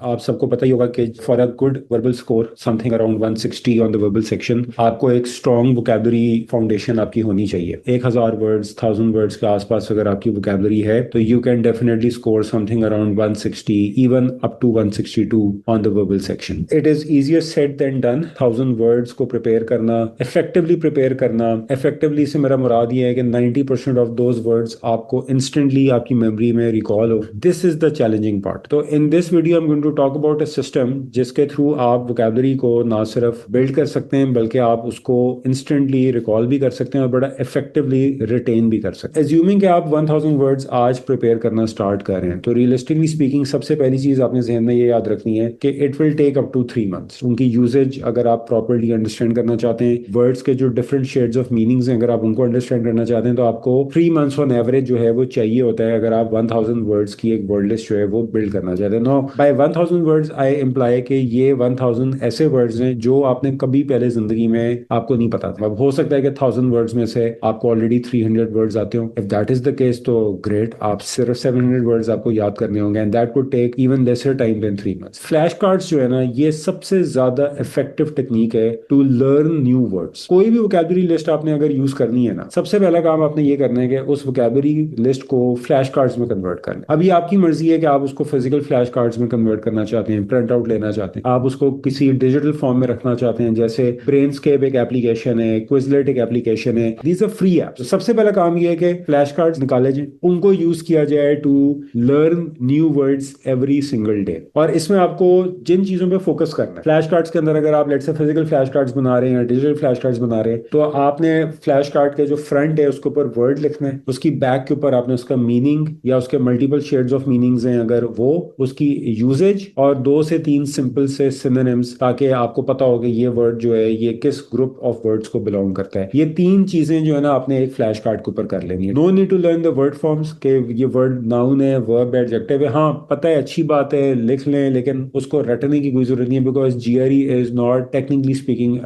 आप सबको पता ही होगा कि for a good verbal score something around 160 on the verbal section आपको एक स्ट्रॉन्ग वोकैबुलरी फाउंडेशन आपकी होनी चाहिए। 1000 वर्ड्स 1000 वर्ड्स के आसपास अगर आपकी वोकैबुलरी है तो you can definitely score something around 160 even up to 162 on the verbal section. It is easier said than done. 1000 words को प्रिपेयर करना, इफेक्टिवली प्रिपेयर करना, इफेक्टिवली से मेरा मुराद ये है कि 90% ऑफ दोज वर्ड्स आपको इंस्टेंटली आपकी मेमोरी में रिकॉल हो। This is the challenging part. तो in this video I am going to talk about a system जिसके थ्रू आप वोकैबुलरी को ना सिर्फ बिल्ड कर सकते हैं बल्कि आप उसको इंस्टेंटली रिकॉल भी कर सकते हैं और बड़ा इफेक्टिवली रिटेन भी कर सकते हैं। एज्यूमिंग कि आप 1000 वर्ड्स आज प्रिपेयर करना स्टार्ट कर रहे हैं तो रियलिस्टिकली स्पीकिंग सबसे पहली चीज आपने जहन में ये याद रखनी है कि it will take up to 3 months. उनकी यूजेज अगर आप प्रॉपर्ली अंडरस्टैंड करना चाहते हैं, वर्ड्स के जो डिफरेंट शेड्स ऑफ मीनिंग्स हैं अगर आप उनको अंडरस्टैंड करना चाहते हैं तो आपको 3 मंथ्स ऑन एवरेज जो है वो चाहिए होता है अगर आप 1000 वर्ड्स की एक वर्ड लिस्ट जो है वो बिल्ड करना चाहते हैं। No, by 1000 words I imply कि ये 1000 ऐसे वर्ड्स हैं जो आपने कभी पहले जिंदगी में आपको नहीं पता था। अब हो सकता है कि 1000 वर्ड्स में से आपको ऑलरेडी 300 वर्ड्स आते हो। If that is the case तो ग्रेट, आप सिर्फ 700 वर्ड्स आपको याद करने होंगे and that would take even lesser time than 3 months. Flash cards जो है ना ये सबसे ज्यादा इफेक्टिव टेक्निक है टू लर्न न्यू वर्ड्स। कोई भी वोकैबुलरी लिस्ट आपने अगर यूज करनी है ना, सबसे पहला काम आपने ये करना है कि उस वोकैबुलरी लिस्ट को फ्लैश कार्ड्स में कन्वर्ट करना है। अभी आपकी मर्जी है कि आप उसको फिजिकल फ्लैश कार्ड्स में कन्वर्ट करना चाहते हैं, प्रिंट आउट लेना चाहते हैं, आप उसको किसी डिजिटल फॉर्म में रखना चाहते हैं, जैसे ब्रेनस्केप एक एप्लीकेशन है, क्विजलेट एक एप्लीकेशन है, दीज आर फ्री ऐप्स। तो सबसे पहला काम ये है कि फ्लैश कार्ड्स निकाले जाए, उनको यूज किया जाए to learn new words every single day. और इसमें आपको जिन चीजों पे फोकस करना है, फ्लैश कार्ड्स के अंदर अगर आप let's say physical flash cards बना रहे हैं, डिजिटल फ्लैश कार्ड्स बना रहे हैं, तो आपने फ्लैश कार्ड के जो फ्रंट है उसके ऊपर वर्ड लिखना है, उसकी बैक के ऊपर आपने उसका मीनिंग या उसके मल्टीपल शेड्स ऑफ मीनिंग्स हैं अगर वो, उसकी यूजेज और 2 से 3 सिंपल से सिनोनिम्स, ताकि आपको पता हो कि ये वर्ड जो है ये किस ग्रुप ऑफ वर्ड्स को बिलोंग करता है। ये 3 चीजें जो है ना आपने एक फ्लैश कार्ड के ऊपर कर लेनी है। No need to learn the word forms के ये वर्ड नाउन है, वर्ब है, एडजेक्टिव है। हाँ पता है, अच्छी बात है, लिख लें, लेकिन उसको रटने की कोई जरूरत नहीं है because GRE is not technically speaking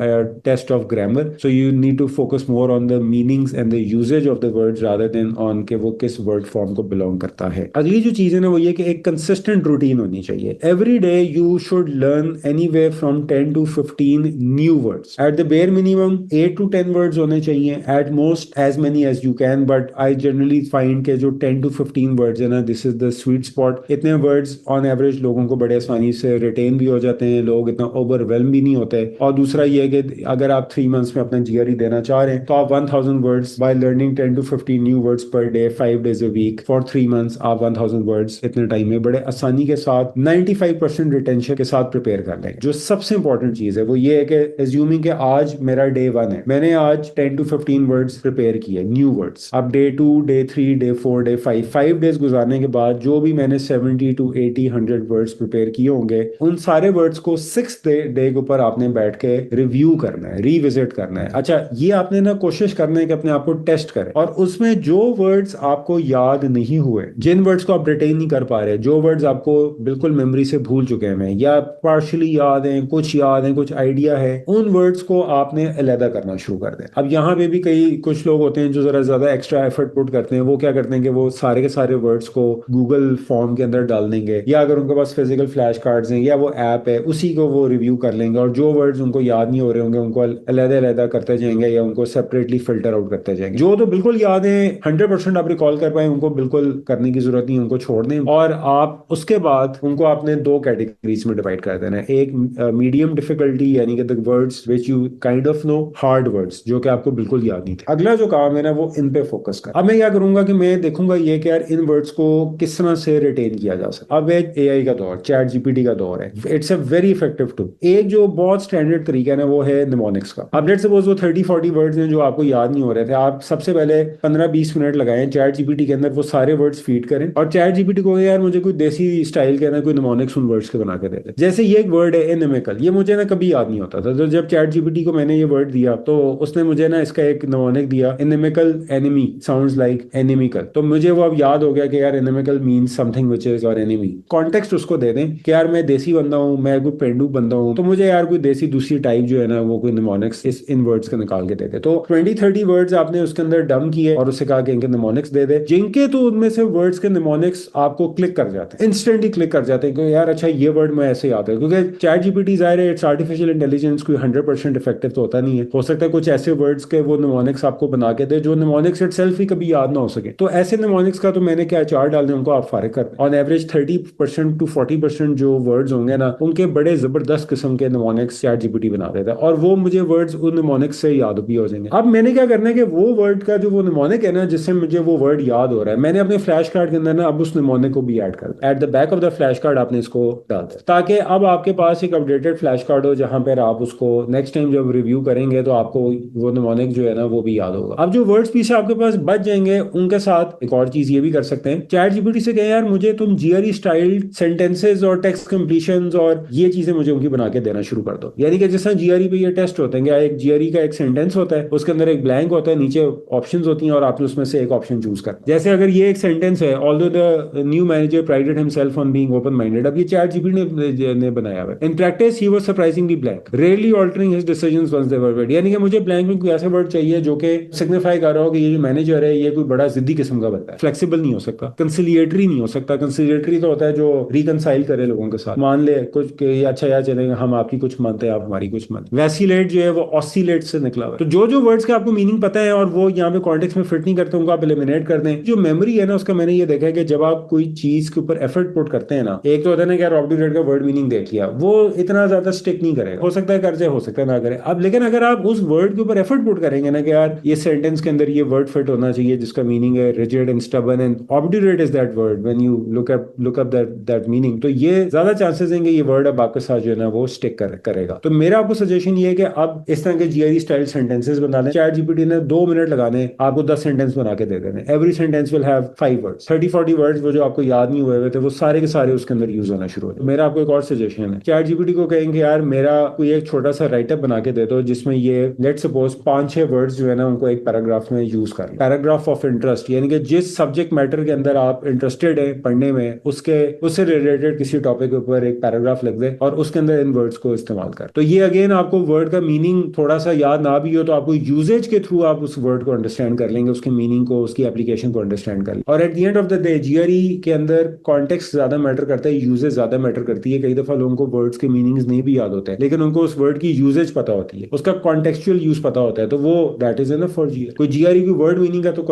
test of grammar. So you need to focus more on the meanings and the usages of the words rather than on के वो किस वर्ड फॉर्म को बिलोंग करता है। अगली जो चीज है ना वो ये कि एक कंसिस्टेंट रूटीन होनी चाहिए। Every day you should learn anywhere from 10 to 15 new words. At the bare minimum 8 to 10 words होने चाहिए, at most as many as you can, but I generally find के जो 10 to 15 वर्ड्स है ना, this is the sweet spot. इतने words on average लोगों को बड़े आसानी से रिटेन भी हो जाते हैं, लोग इतना ओवरवेल्म भी नहीं होते। और दूसरा ये है कि अगर आप 3 मंथ्स में अपना जीआरई देना चाह रहे हैं तो आप 1000 words by learning 10 to 15 new words per day 5 days a week for 3 months, आप 1000 वर्ड्स इतने टाइम में बड़े आसानी के साथ 95% रिटेंशन के साथ प्रिपेयर कर लेंगे। जो सबसे इंपॉर्टेंट चीज है वो ये है कि एज्यूमिंग कि आज मेरा डे 1 है, मैंने आज 10 to 15 वर्ड्स प्रिपेयर किए न्यू वर्ड्स। अब day 2, day 3, day 4, day 5 days गुजारने के बाद जो भी मैंने 70 to 80 100 वर्ड्स प्रिपेयर किए होंगे, उन सारे वर्ड्स को 6th डे के ऊपर आपने बैठ के रिव्यू करना है, रिविजिट करना है। अच्छा, ये आपने ना कोशिश करना है कि अपने आप को टेस्ट करें और उसमें जो वर्ड्स आपको याद नहीं हुए, जिन वर्ड्स को आप रिटेन नहीं कर पा रहे, जो वर्ड्स आपको बिल्कुल मेमोरी से भूल चुके हैं या पार्शियली याद हैं, कुछ आइडिया है, उन वर्ड्स को आपने अलहदा करना शुरू कर दें। अब यहाँ पे भी कुछ लोग होते हैं जो जरा ज्यादा एक्स्ट्रा एफर्ट पुट करते हैं। वो क्या करते हैं कि वो सारे के सारे वर्ड्स को गूगल फॉर्म के अंदर डाल देंगे, या अगर उनके पास फिजिकल फ्लैश कार्ड्स हैं या वो ऐप है उसी को वो रिव्यू कर लेंगे और जो वर्ड्स उनको याद नहीं हो रहे होंगे उनको अलहदा करते जाएंगे या उनको सेपरेटली फिल्टर आउट करते जाएंगे। जो तो बिल्कुल याद है, 100% आप रिकॉल कर पाए, उनको बिल्कुल करने की जरूरत नहीं, उनको छोड़ दें। और आप उसके बाद उनको आपने 2 कैटेगरीज में डिवाइड कर देना है। एक मीडियम डिफिकल्टी यानी कि the words which you kind of know, hard words जो कि आपको बिल्कुल याद नहीं थे। अगला जो काम है ना वो इन पे फोकस कर। अब मैं क्या करूंगा कि मैं देखूंगा ये कि यार इन वर्ड्स को किस तरह से रिटेन किया जा सकता। अब एक एआई का दौर, चैट जीपीटी का दौर है, it's a very effective tool. एक जो बहुत स्टैंडर्ड तरीका है ना वो है निमोनिक्स का। अब लेट्स सपोज वो 30-40 वर्ड्स हैं जो आपको याद नहीं हो रहे थे, आप सबसे पहले 15-20 मिनट लगाएं चैट जीपीटी के अंदर, वो सारे वर्ड्स फीड करें और चैट जीपीटी को यार मुझे कोई देसी स्टाइल के अंदर कोई निमोनिक्स उन वर्ड्स के बना के दे दे। जैसे ये एक वर्ड है एनिमिकल, ये मुझे ना कभी याद नहीं होता था, तो जब चैट जीपीटी को मैंने ये वर्ड दिया तो उसने मुझे ना इसका एक निमोनिक दिया, inimical, enemy sounds like inimical. तो मुझे वो अब याद हो गया कि यार inimical means something which is your enemy. Context उसको दे दें कि यार मैं देसी बंदा हूँ, मैं कोई पेंडू बंदा हूँ, तो मुझे यार कोई देसी दूसरी टाइप जो है ना वो कोई निमोनिक्स इन वर्ड्स के निकाल के दे दे। तो 20-30 वर्ड्स आपने उसके अंदर डम किए और उससे कहा कि इनके निमोनिक्स दे दे, जिनके तो उनमें से वर्ड्स के निमोनिक्स आपको क्लिक कर जाते हैं, इंस्टेंटली क्लिक कर जाते हैं तो यार अच्छा ये वर्ड मैं ऐसे याद है, क्योंकि चैट जीपीटी ज़ाहिर है इट्स आर्टिफिशियल इंटेलिजेंस, कोई 100% इफेक्टिव तो होता नहीं है। हो सकता है कुछ ऐसे वर्ड्स के वो निमोनिक्स आपको बना के दे जो निमोनिक्स इटसेल्फ ही कभी याद ना हो सके। तो ऐसे निमोनिक्स का तो मैंने क्या चार डालने, उनको आप फारिग कर दें। ऑन एवरेज 30% to 40% जो वर्ड्स होंगे ना, उनके बड़े जबरदस्त किस्म के निमोनिक्स चैट जीपीटी बना देता है, और वो मुझे वर्ड्स उन निमोनिक्स से याद भी हो जाएंगे। अब मैंने क्या करना है कि वो वर्ड का जो वो निमोनिक है ना जिससे मुझे वो वर्ड याद हो रहा है, मैंने अपने फ्लैश कार्ड के अंदर ना अब उस निमोनिक को भी ऐड कर दिया। At the back of the flash card आपने इसको डाल दिया, ताकि अब आपके पास एक अपडेटेड फ्लैश कार्ड हो जहां पर आप उसको नेक्स्ट टाइम जब रिव्यू करेंगे तो आपको वो निमोनिक जो है ना वो भी याद होगा। अब जो वर्ड्स पीछे आपके पास बच जाएंगे उनके साथ एक और चीज ये भी कर सकते हैं, चैट जीपीटी से कहें यार मुझे तुम जीआरई स्टाइल सेंटेंसेस और टेक्स्ट कंप्लीशंस और ये चीजें मुझे उनकी बना के देना शुरू कर दो। यानी कि जिस तरह जीआरई पे ये टेस्ट होते हैं, एक जीआरई का एक सेंटेंस होता है, उसके अंदर एक ब्लैंक होता है, नीचे ऑप्शंस होती हैं और आपने उसमें से एक ऑप्शन चूज कर, जैसे अगर ये एक सेंटेंस है, although the new manager prided himself on being open minded, अब ये चैट जीपीटी ने बनाया हुआ है। In practice he was surprisingly blank, rarely altering his decisions once they were made. यानी कि मुझे ब्लैंक में कोई ऐसा वर्ड चाहिए जो कि सिग्निफाई कर रहा हो कि ये जो मैनेजर है ये कोई बड़ा जिद्दी किस्म का बंदा है, फ्लेक्सिबल नहीं हो सकता, कंसिलिएटरी नहीं हो सकता। कंसिलिएटरी तो होता है जो रिकंसाइल करे लोगों के साथ, मान ले कुछ कि अच्छा यार चलेगा, हम आपकी कुछ मानते हैं आप हमारी कुछ मानते। वैसिलेट जो है वो ऑसिलेट से निकला हुआ है। तो जो वर्ड्स के आपको मीनिंग पता है और वो यहाँ पे कॉन्टेक्स्ट में फिट नहीं करते उनको आप एलिमिनेट कर दें। जो मेमोरी है ना उसका मैंने ये देखा है कि जब आप कोई चीज के ऊपर एफर्ट पुट करते हैं ना, एक तो होता है ना कि यार ऑब्डुरेट का वर्ड मीनिंग देख लिया, वो इतना ज्यादा स्टिक नहीं करेगा, हो सकता है कर जाए हो सकता है ना करे। अब लेकिन अगर आप उस वर्ड के ऊपर एफर्ट पुट करेंगे ना कि यार ये सेंटेंस के अंदर ये वर्ड फिट होना चाहिए जिसका मीनिंग है rigid and stubborn and obdurate is that word when you look up that meaning, तो ये ज्यादा चांसेस हैं कि ये वर्ड अब आपके साथ जो है ना वो स्टिक करेगा। तो मेरा आपको सजेशन ये है कि अब इस तरह के जीआरई स्टाइल सेंटेंसेस बना लें। चैट जीपीटी ने 2 मिनट लगाने आपको 10 सेंटेंस बना के दे देने। Every sentence will have 5 words, 30-40 words वो जो आपको याद नहीं हुए थे वो सारे के सारे उसके अंदर यूज होना शुरू हो। तो मेरा आपको एक और सजेशन है, चैट जीपीटी को कहेंगे यार मेरा कोई एक छोटा सा राइटअप बना के दे दो जिसमें ये लेट सपोज 5-6 वर्ड्स जो है ना उनको एक पैराग्राफ में यूज कर, पैराग्राफ ऑफ इंटरेस्ट, यानी कि जिस सब्जेक्ट मैटर के अंदर आप इंटरेस्टेड है पढ़ने में उससे रिलेटेड किसी टॉपिक के ऊपर एक पैराग्राफ लिख दे और उसके अंदर इन वर्ड्स को इस्तेमाल कर। तो ये अगेन आपको वर्ड का मीनिंग थोड़ा सा याद ना भी हो तो आपको यूजेज के थ्रू आप उस वर्ड को अंडरस्टैंड कर लेंगे, उसके मीनिंग को, उसकी एप्लीकेशन को अंडरस्टैंड कर लेंगे। और at the end of the day GRE के अंदर कॉन्टेक्स्ट ज्यादा मैटर करता है, यूजेज ज्यादा मैटर करती है। कई दफा लोगों को वर्ड्स के मीनिंग्स नहीं भी याद होते हैं लेकिन उनको उस वर्ड की यूजेज पता होती है, उसका कॉन्टेक्चुअल यूज पता होता है, तो वो that is enough for GRE. कोई जीआरई की वर्ड मीनिंग का तो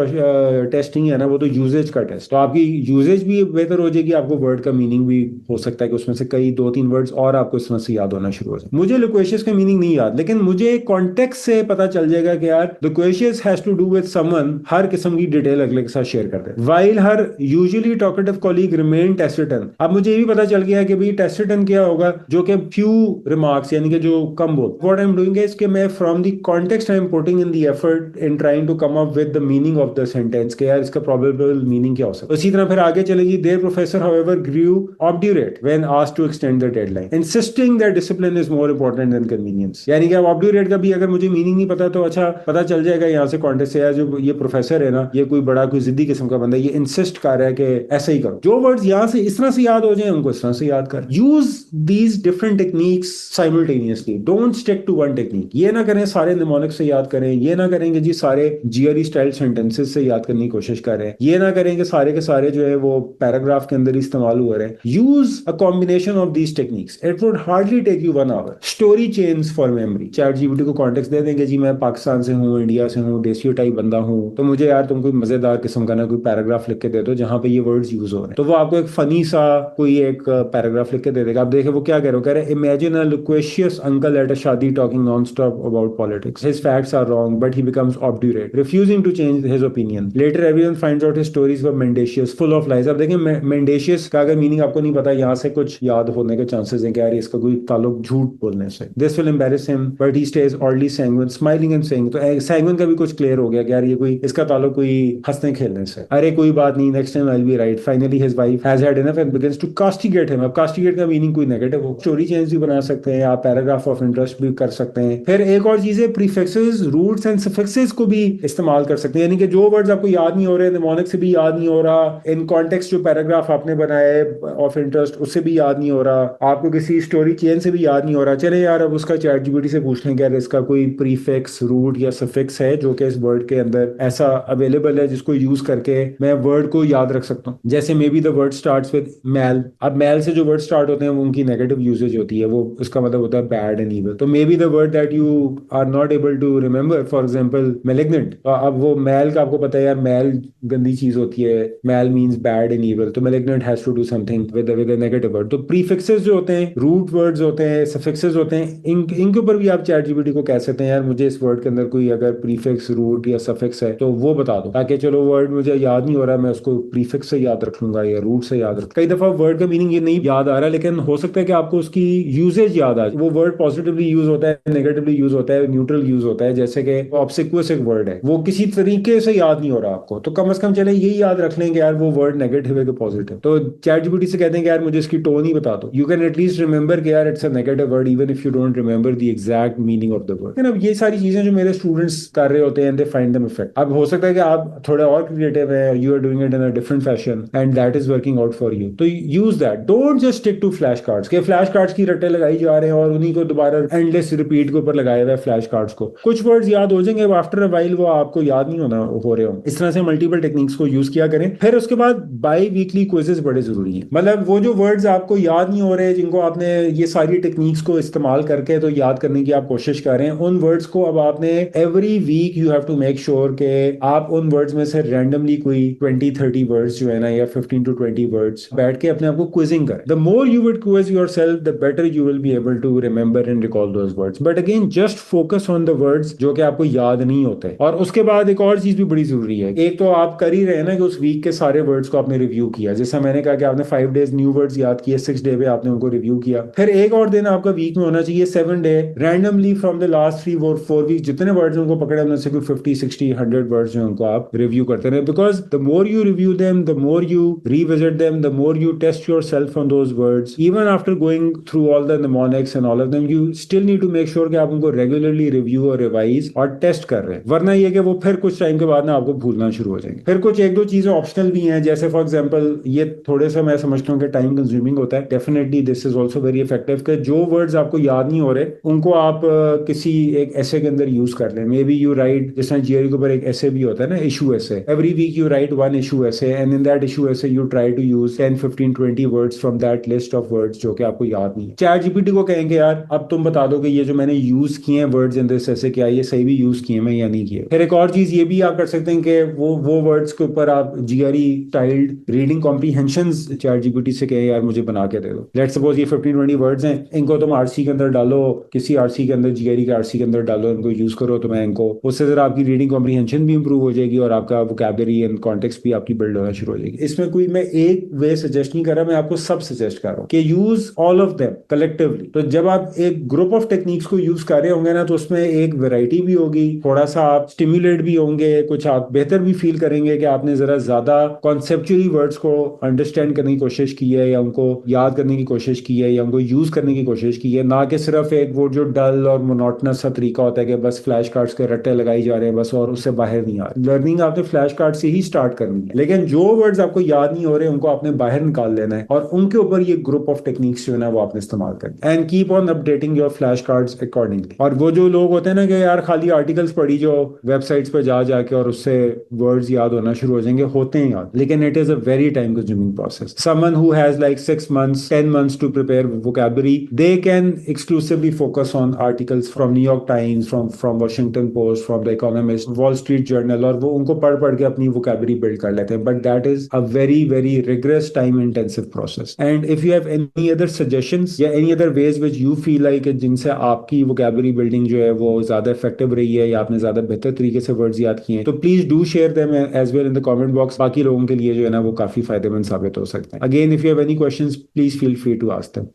टेस्ट नहीं है ना, वो तो यूजेज का टेस्ट। तो आपकी यूजेज भी बेहतर हो जाएगी, आपको वर्ड का मीनिंग भी हो सकता है कि उसमें से कई 2-3 वर्ड्स और आपको इस तरह से याद होना शुरू हो जाए। मुझे लोक्वेशियस का मीनिंग नहीं याद, लेकिन मुझे कॉन्टेक्स्ट से पता चल जाएगा कि यार loquacious has to do with someone, हर किस्म की डिटेल अगले के साथ शेयर करते हैं, while her usually talkative colleague remain taciturn. अब मुझे ये भी पता चल गया कि भाई टेसिटन क्या होगा, जो कि फ्यू रिमार्क्स यानी कि जो कम बोल। What I am doing is कि मैं from the context I am putting in the effort in trying to come up with the meaning of the sentence के यार इसका प्रोबेबल मीनिंग क्या हो सकता है। इसी तरह फिर आगे चले जी, their professor however grew obdurate when asked to extend the deadline, insisting that discipline is more important than convenience. यानी कि अब ऑब्ड्यूरेट का भी अगर मुझे मीनिंग नहीं पता तो अच्छा पता चल जाएगा यहाँ से कॉन्टेक्स्ट से, यार जो ये प्रोफेसर है ना ये कोई बड़ा कोई जिद्दी किस्म का बंदा है, ये इंसिस्ट कर रहा है कि ऐसे ही करो। जो वर्ड्स यहाँ से इस तरह से याद हो जाए उनको इस तरह से याद कर। Use these different techniques simultaneously, don't stick to one technique. ये ना करें सारे निमोनिक से याद करें, ये ना करेंगे जी सारे जीआरई स्टाइल सेंटेंसेस से याद करने की कोशिश करें, ये ना करेंगे सारे के सारे जो है वो पैराग्राफ के अंदर इस्तेमाल हुए रहे। Use a combination of these techniques, it would hardly take you 1 hour. Story chains for memory, ChatGPT को कॉन्टेक्स्ट दे देंगे जी मैं पाकिस्तान से हूँ, इंडिया से हूँ, देसी टाइप बंदा हूँ, तो मुझे यार तुम कोई मजेदार किस्म का ना कोई पैराग्राफ लिख के दे दो जहां पे ये वर्ड्स यूज हो रहे हैं। तो वो आपको एक फनी सा कोई एक पैराग्राफ लिख के दे देगा। आप देखें वो क्या कह रहे हैं, imagine a loquacious uncle at a शादी talking non-stop about politics. His facts are wrong, but he becomes obdurate, refusing to change his opinion. Later, everyone finds out his stories were mendacious, full of lies. अब देखें mendacious का अगर meaning आपको नहीं पता, यहाँ से कुछ याद होने के चांसेस हैं कि यार इसका कोई ताल्लुक झूठ बोलने से। This will embarrass him, but he stays oddly sanguine, smiling and saying, तो sanguine का भी कुछ क्लियर हो गया कि यार ये कोई इसका ताल्लुक कोई हंसने खेलने से। अरे कोई बात नहीं, next time I'll be right. Finally, his wife has had enough and begins to castigate him. अब castigate का मीनिंग कोई नेगेटिव हो, स्टोरी चेंज भी बना सकते हैं आप, पैराग्राफ ऑफ इंटरेस्ट भी कर सकते हैं। फिर एक और चीज है, प्रीफिक्सेस, रूट्स एंड सफिक्सेस को भी इस्तेमाल कर सकते हैं। यानी कि जो वर्ड्स आपको याद नहीं हो रहे, निमोनिक से भी याद नहीं हो रहा, इन कॉन्टेक्स्ट जो पैराग्राफ आपने बनाया है ऑफ इंटरेस्ट उससे भी याद नहीं हो रहा, आपको किसी स्टोरी चेन से भी याद नहीं हो रहा, चले यार अब उसका चैट जीपीटी से पूछ लें कि यार इसका कोई प्रीफिक्स, रूट या सफिक्स है जो कि इस वर्ड के अंदर ऐसा अवेलेबल है जिसको यूज करके मैं वर्ड को याद रख सकता हूँ। जैसे maybe the word starts with mal, अब मैल से जो वर्ड स्टार्ट होते हैं वो उनकी नेगेटिव यूजेज होती है, वो उसका मतलब होता है बैड एंड ईवल। तो maybe the word that you are not able to remember, for example malignant, अब वो मैल का आपको पता है यार, मैल गंदी चीज होती है, mal means bad and evil, तो malignant has to do something with negative word. तो प्रीफिक्सेस जो होते हैं, रूट वर्ड्स होते हैं, सफिक्सेस होते हैं, इनके ऊपर भी आप चैट जीपीटी को कह सकते हैं यार मुझे इस वर्ड के अंदर कोई अगर प्रीफिक्स, रूट या सफिक्स है तो वो बता दो, ताकि चलो वर्ड मुझे याद नहीं हो रहा, मैं उसको प्रीफिक्स से याद रख लूंगा या रूट से याद रख। कई दफा वर्ड का मीनिंग ये नहीं याद आ रहा, लेकिन हो सकता है कि आपको उसकी यूजेज याद आ जाए। वो वर्ड पॉजिटिवली यूज होता है, नेगेटिवली यूज होता है, न्यूट्रल यूज होता है, जैसे कि ऑब्सिक्वस एक वर्ड है, वो किसी तरीके से याद नहीं हो रहा आपको, तो कम से कम चले यही याद रख लें कि यार वो वर्ड नेगेटिव है कि पॉजिटिव। तो चैट जीपीटी से कहते हैं कि यार मुझे इसकी टोन ही बता दो, यू कैन एटलीस्ट रिमेंबर कि यार it's a negative word even if you don't remember the exact meaning of the word. लेकिन अब ये सारी चीजें जो मेरे स्टूडेंट्स कर रहे होते हैं, दे फाइंड देम इफेक्ट। अब हो सकता है कि आप थोड़े और क्रिएटिव है, you are doing it in a different fashion and that is working out for you, तो use that. Don't just stick to flash cards, के फ्लैश कार्ड्स की रट्टे लगाई जा रहे हैं और उन्हीं को दोबारा एंडलेस रिपीट के ऊपर लगाया हुआ है फ्लैश कार्ड्स को। कुछ वर्ड्स याद हो जाएंगे, आफ्टर अ वाइल वो आपको याद नहीं होना हो रहे हो। इस तरह से मल्टीपल टेक्निक्स को यूज किया करें। फिर उसके बाद बाई वीकली क्विजेस बड़े जरूरी हैं। मतलब वो जो वर्ड्स आपको याद नहीं हो रहे, जिनको आपने ये सारी टेक्निक्स को इस्तेमाल करके तो याद करने की आप कोशिश कर रहे हैं, उन वर्ड्स को अब आपने every week you have to make sure कि आप उन वर्ड्स में से रैंडमली कोई 20-30 वर्ड्स जो है ना, या 15-20 वर्ड्स बैठ के अपने आप को क्विजिंग करें। The more you will quiz yourself the better you will be able to remember and recall those words. But again just focus on the words जो कि आपको याद नहीं होते। और उसके बाद एक और चीज भी बड़ी जरूरी है, एक तो आप कर ही रहे हैं ना कि उस वीक के सारे वर्ड्स को आपने रिव्यू किया, जैसा मैंने कहा कि आपने 5 डेज न्यू वर्ड्स याद किए, 6 डे पे आपने उनको रिव्यू किया। फिर एक और दिन आपका वीक में होना चाहिए 7 day, randomly from the last 3 or 4 week जितने वर्ड्स उनको पकड़े उनमें से 50-60-100 वर्ड्स जो उनको आप रिव्यू करते रहे। Because the more you review them, the more you revisit them, the more you test yourself on those words, even after going through all the mnemonics and all of them, you still need to make sure कि आप उनको regularly review और revise और test कर रहे हैं, वरना ये कि वो फिर कुछ टाइम के बाद ना आपको भूलना शुरू हो जाएंगे। फिर कुछ एक दो चीजें ऑप्शनल भी हैं, जैसे फॉर एग्जांपल ये थोड़े सा मैं समझता हूँ कि टाइम कंज्यूमिंग होता है। Definitely this is also very effective कि जो वर्ड्स आपको याद नहीं हो रहे उनको आप किसी एक ऐसे के अंदर यूज कर लें। मे बी यू राइट, जिस तरह जीआरई के ऊपर एक ऐसे भी होता है ना, इशू ऐसे, every week you write one issue ऐसे एंड इन दैट इशू ऐसे you try to use 10-15-20 words from that list of words जो कि आपको याद नहीं है। चैट जीपीटी को कहेंगे यार अब तुम बता दो कि ये जो मैंने यूज किए हैं वर्ड्स इन दिस ऐसे, क्या ये सही भी यूज किए मैं या नहीं किए। फिर एक और चीज ये भी आप कर सकते हैं कि वो वर्ड्स के ऊपर आप GRE styled reading comprehensions chat GPT से कहें यार मुझे बना के दे दो। लेट्स सपोज ये 15-20 वर्ड्स हैं, इनको तुम आरसी के अंदर डालो, किसी आरसी के अंदर, जीआरई के आरसी के अंदर डालो, इनको यूज करो, तो मैं इनको उससे जरा आपकी रीडिंग कॉम्प्रीहेंशन भी इंप्रूव हो जाएगी और आपका वोकैबुलरी एंड कॉन्टेक्स्ट भी आपकी बिल्ड होना शुरू हो जाएगी। इसमें कोई मैं एक वे सजेस्ट नहीं कर रहा, मैं आपको सब सजेस्ट कर रहा हूं कि use all of them collectively. तो जब आप एक ग्रुप ऑफ टेक्निक्स को यूज कर रहे होंगे ना, तो उसमें एक वैरायटी भी होगी, थोड़ा सा आप स्टिमुलेट भी होंगे, कुछ आप बेहतर भी फील करेंगे कि आपने जरा ज्यादा कॉन्सेप्चुअली वर्ड्स को अंडरस्टैंड करने की कोशिश की है, या उनको याद करने की कोशिश की है, या उनको यूज करने की कोशिश की है, ना कि सिर्फ एक वो जो डल और मोनोटनस सा तरीका होता है कि बस फ्लैश कार्ड्स के रट्टे लगाई जा रहे हैं बस और उससे बाहर नहीं आ रहे। लर्निंग आपने फ्लैश कार्ड से ही स्टार्ट करनी है, लेकिन जो वर्ड्स आपको याद नहीं हो रहे उनको आपने बाहर निकाल लेना है और उनके ऊपर ये ग्रुप ऑफ टेक्निक्स जो है ना वो आपने इस्तेमाल करना है। And keep on updating your flash cards accordingly. और वो जो लोग होते हैं ना कि यार खाली आर्टिकल्स पढ़ी जो वेबसाइट्स पे जा जाके और उससे वर्ड्स याद होना शुरू हो जाएंगे, होते हैं याद, लेकिन it is a very time consuming process. Someone who has like 6 months 10 months to prepare vocabulary, they can exclusively focus on articles from New York Times, from Washington Post, from The Economist, Wall Street Journal, और वो उनको पढ़ पढ़ के अपनी vocabulary build कर लेते हैं। But that is a very very rigorous time intensive process. And if you have any other suggestions या any other ways which you feel like जिनसे आपकी vocabulary building जो है वो ज्यादा effective रही है या आपने ज्यादा बेहतर तरीके से words याद किए हैं, तो please do share them as well in the comment box। बाकी लोगों के लिए जो है ना वो काफी फायदेमंद साबित हो सकते हैं। Again, if you have any questions, please feel free to ask them.